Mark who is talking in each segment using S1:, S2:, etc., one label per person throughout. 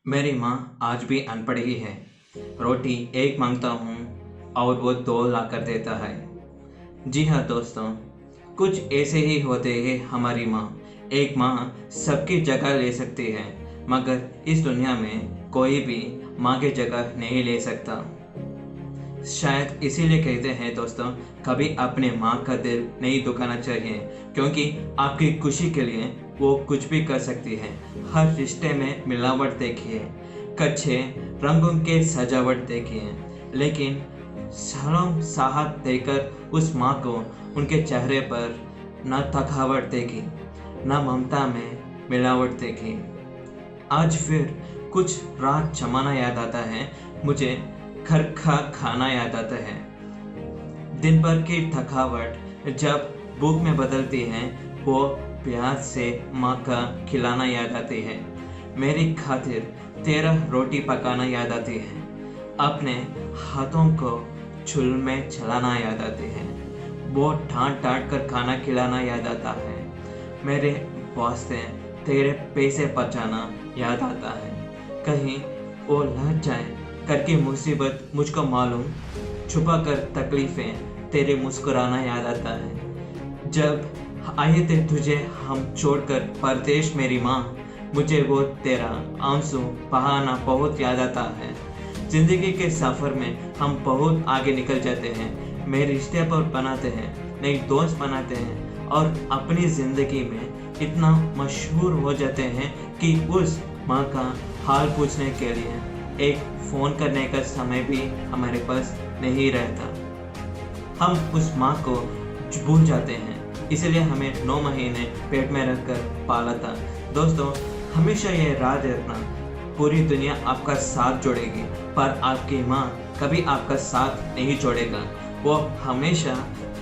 S1: मेरी माँ आज भी अनपढ़ ही है। रोटी एक मांगता हूँ और वो दो ला कर देता है। जी हाँ दोस्तों, कुछ ऐसे ही होते हैं हमारी माँ। एक माँ सबकी जगह ले सकती है, मगर इस दुनिया में कोई भी माँ की जगह नहीं ले सकता। शायद इसीलिए कहते हैं दोस्तों, कभी अपने माँ का दिल नहीं दुखाना चाहिए, क्योंकि आपकी खुशी के लिए वो कुछ भी कर सकती है। हर रिश्ते में मिलावट देखिए, कच्चे रंगों के सजावट देखिए, लेकिन शर्म साहस देकर उस माँ को उनके चेहरे पर न थकावट देखी, न ममता में मिलावट देखी। आज फिर कुछ रात जमाना याद आता है, मुझे घर का खाना याद आता है। दिन भर की थकावट जब भूख में बदलती है, वो प्यार से माँ का खिलाना याद आती है। मेरी खातिर 13 रोटी पकाना याद आती है। अपने हाथों को चूल्हे में चलाना याद आती है। वो डांट डांट कर खाना खिलाना याद आता है। मेरे वास्ते तेरे पैसे बचाना याद आता है। कहीं वो लग जाए करके मुसीबत मुझको मालूम, छुपा कर तकलीफें तेरे मुस्कुराना याद आता है। जब आए थे तुझे हम छोड़कर परदेश मेरी माँ, मुझे वो तेरा आंसू बहाना बहुत याद आता है। जिंदगी के सफ़र में हम बहुत आगे निकल जाते हैं, मेरे रिश्ते पर बनाते हैं, नए दोस्त बनाते हैं और अपनी ज़िंदगी में इतना मशहूर हो जाते हैं कि उस माँ का हाल पूछने के लिए एक फ़ोन करने का समय भी हमारे पास नहीं रहता। हम उस माँ को भूल जाते हैं, इसलिए हमें 9 महीने पेट में रखकर पाला था। दोस्तों, हमेशा ये याद रखना, पूरी दुनिया आपका साथ जोड़ेगी, पर आपकी माँ कभी आपका साथ नहीं जोड़ेगा। वो हमेशा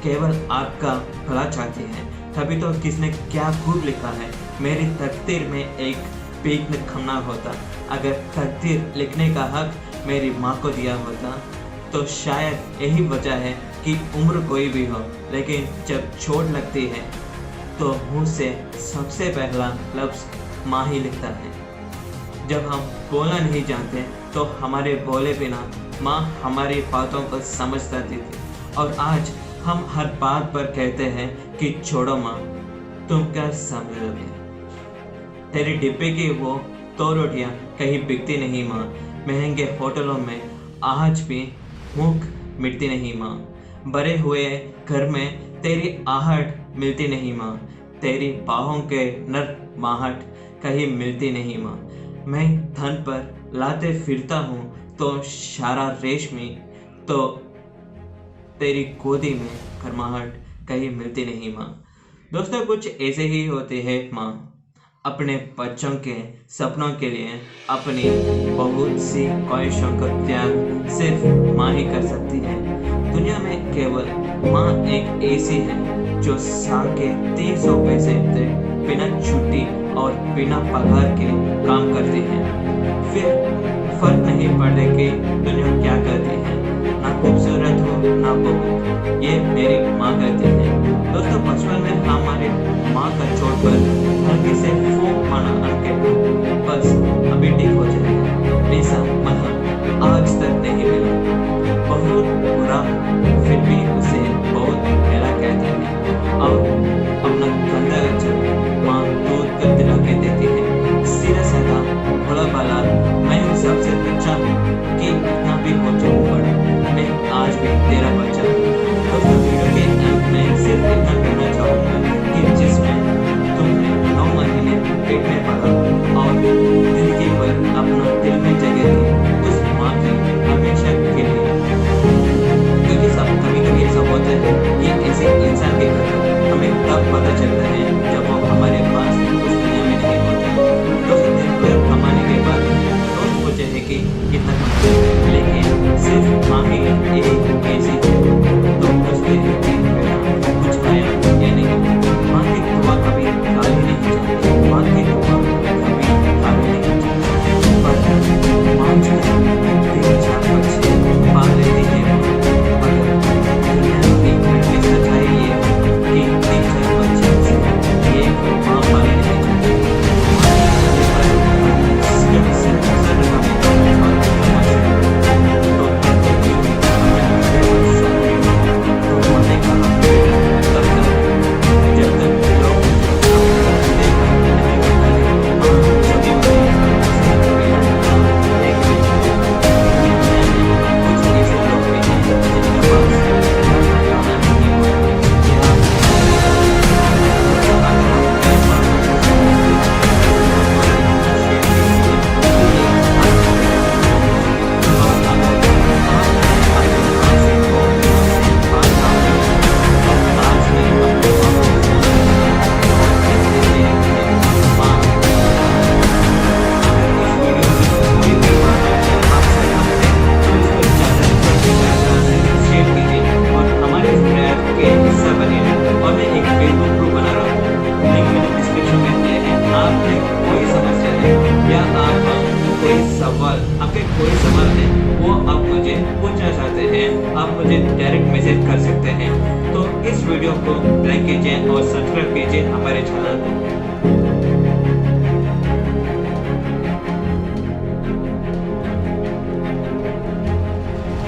S1: केवल आपका भला चाहती है। तभी तो किसने क्या खूब लिखा है, मेरी तकदीर में एक पीक निकलना होता। अगर तकदीर लिखने का हक मेरी माँ को दिया होता, तो शायद यही वजह है कि उम्र कोई भी हो, लेकिन जब चोट लगती है तो मुँह से सबसे पहला लफ्ज़ माँ ही लिखता है। जब हम बोलना नहीं जानते तो हमारे बोले बिना माँ हमारी बातों को समझ जाती थी, और आज हम हर बात पर कहते हैं कि छोड़ो माँ, तुम क्या समझोगे। तेरी डिब्बे की वो 2 रोटियां कहीं बिकती नहीं माँ, महंगे होटलों में आज भी भूख मिटती नहीं माँ, भरे हुए घर में तेरी आहट मिलती नहीं माँ, तेरी बाहों के नर माहट कहीं मिलती नहीं माँ। मैं धन पर लाते फिरता हूँ तो सारा रेशमी, तो तेरी गोदी में गर्माहट कहीं मिलती नहीं माँ। दोस्तों, कुछ ऐसे ही होते हैं माँ, अपने बच्चों के सपनों के लिए अपनी बहुत सी ख्वाहिशों का त्याग सिर्फ माँ ही कर सकती है। दुनिया में केवल माँ एक ऐसी है जो साल के 300 पैसे से बिना छुट्टी और बिना पगार के काम करती है। फिर फर्क नहीं पड़ता कि दुनिया क्या करती है, ना खूबसूरत हो ना बहुत, ये मेरी माँ करती है। दोस्तों, बचपन में हमारे माँ का चोट पर हल्के से फूंक माना अंके बस अभी ठीक हो जाएगा, ऐसा मतलब आज तक नहीं मिला। बहुत बुरा, फिर भी उसे बहुत मेला कहते हैं, और अपना गंदा अक्षर माँ दूध कर दिला के देती है। सीधा साधा भोला भाला मैं हूँ, सबसे बच्चा हूँ कि इतना भी हो जाऊँ बड़ा, मैं आज भी तेरा बच्चा हूँ। दोस्तों, वीडियो के अंत में सिर्फ इतना कहना चाहूँगा कि जिसमें तुमने 9 महीने पेट में पला और जिंदगी भर अपना दिल में जगह दी, उस माँ की हमेशा के लिए। क्योंकि सब कभी ऐसा होता है कि ऐसे इंसान के कदर हमें तब पता चलता है जब वो हमारे पास उस दुनिया में नहीं होते। दोस्तों, दिन भर कमाने के बाद रोज सोचे है कि कितना कमाते हैं, लेकिन सिर्फ माँ ही एक ऐसी है तो उसके कुछ खाया या नहीं। माँ की दुआ कभी खाली नहीं जाती, माँ की दुआ सवाल, आपके कोई सवाल है वो आप मुझे पूछना चाहते हैं, आप मुझे डायरेक्ट मैसेज कर सकते हैं। तो इस वीडियो को लाइक कीजिए और सब्सक्राइब कीजिए हमारे चैनल को।